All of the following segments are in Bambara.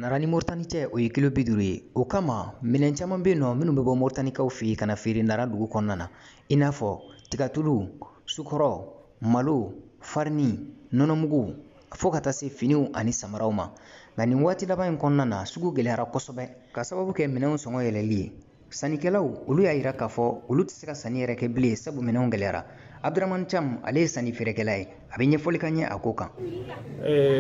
Narani Moritani cɛ o ye kilo 50 ye. O kama minɛn caman bɛ nɔ minnu bɛ bɔ Moritanikaw fɛ yen kana feere Nara dugu kɔnɔna na. I n'a fɔ tigatulu, sukɔrɔ, malo, farini, nɔnɔmugu fo ka taa se finiw ani samaraw ma. Nka nin waati laban in kɔnɔna na sugu gɛlɛyara kosɛbɛ ka sababu kɛ minɛnw sɔngɔ yɛlɛli ye. Sannikɛlaw olu y'a jira k'a fɔ olu tɛ se ka sanni yɛrɛ kɛ bilen sabu minɛnw gɛlɛyara. Abdramane Cham ale ye sanni feerekɛla ye a bɛ ɲɛfɔli ka ɲɛ a ko kan.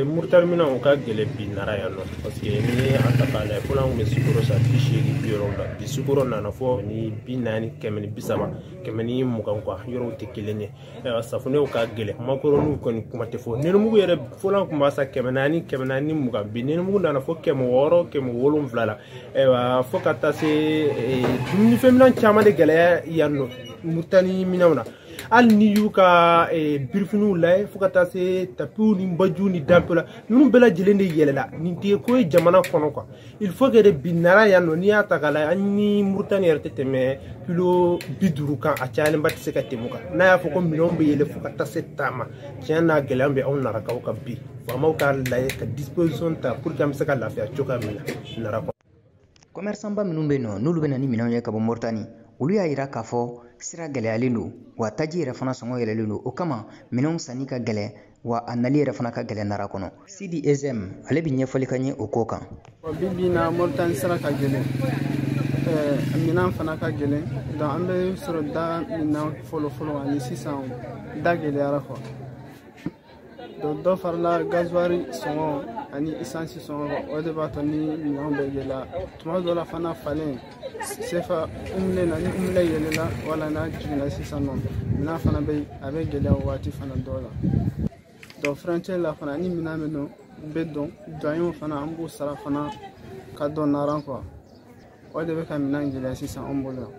Moritani minɛnw ka gɛlɛn bi Nara yan nɔ parce que ni an ta k'a lajɛ fɔlɔ an tun bɛ sukoro san 80 70 la bi sukoro nana fɔ ni 40 130 120 quoi yɔrɔw tɛ kelen ye. Safunɛw ka gɛlɛn macaroniw kɔni kuma tɛ fɔ nɛnɛmugu yɛrɛ fɔlɔ an tun b'a san 400 420 bi nɛnɛmugu nana fɔ 600 670 la fo ka taa se dumunifɛnminɛn caman de gɛlɛya yan nɔ Moritani minɛnw na. Hali ni y'u ka birifiniw lajɛ fo ka taa se tapiw ni bajiw ni danpew la ninnu bɛɛ lajɛlen de yɛlɛla nin tɛ ko ye jamana kɔnɔ quoi. Il faut que de bi Nara yan nɔ n'i y'a ta k'a lajɛ an ni Moritani yɛrɛ tɛ tɛmɛ kilo 50 kan a cayalenba tɛ se ka tɛmɛ o kan. N'a y'a fɔ ko minɛnw bɛ yɛlɛ fo ka taa se taama tiɲɛ n'a gɛlɛya bɛ anw Narakaw kan bi faamaw k'a lajɛ ka disposition ta pour que an bɛ se ka lafiya cogoya min na Nara kɔnɔ. Commerçant ba minnu bɛ nɔ n'olu bɛ na ni minɛnw ye ka bɔ Moritani olu y'a jira k'a fɔ sira gɛlɛyalen don wa taji yɛrɛ fana sɔngɔ yɛlɛlen don o kama minɛnw sanni ka gɛlɛn wa a nali yɛrɛ fana ka gɛlɛn Nara kɔnɔ. Sidi Ezem ale bɛ ɲɛfɔli ka ɲɛ o ko kan. Bi na Moritani sira ka gɛlɛn minɛn fana ka gɛlɛn donc an bɛ sɔrɔ da minɛn fɔlɔ ani sisan da gɛlɛyara quoi. Donc dɔ farala gasoil sɔngɔ ani essence sɔngɔ o de b'a to ni minɛnw bɛ yɛlɛ tuma dɔ la fana falen sefa umle na ni umle yɛlɛla wala n'a jiginna sisan nɔ minɛn fana a bɛ gɛlɛya o waati fana dɔw la. Donc frontière la fana ni minɛn bɛ dɔn douaniers fana an b'u sara fana ka dɔn Nara quoi o de bɛ ka minɛn gɛlɛya sisan an bolo.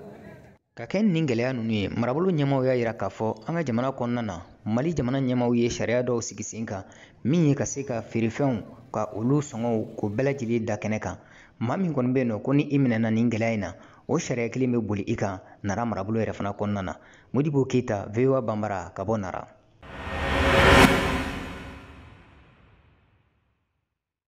Ka kɛ nin gɛlɛya ninnu ye marabolo ɲɛmaaw y'a jira k'a fɔ an ka jamana kɔnɔna na Mali jamana ɲɛmaaw ye sariya dɔw sigi sen kan min ye ka se ka feerefɛnw ka olu sɔngɔw k'o bɛɛ lajɛlen da kɛnɛ kan. Maa min kɔni bɛ yen nɔ ko ni i minɛna nin gɛlɛya in na o sariya kelen bɛ boli i kan Nara marabolo yɛrɛ fana kɔnɔna na. Modibo Keyita VOA Banbara ka bɔ Nara.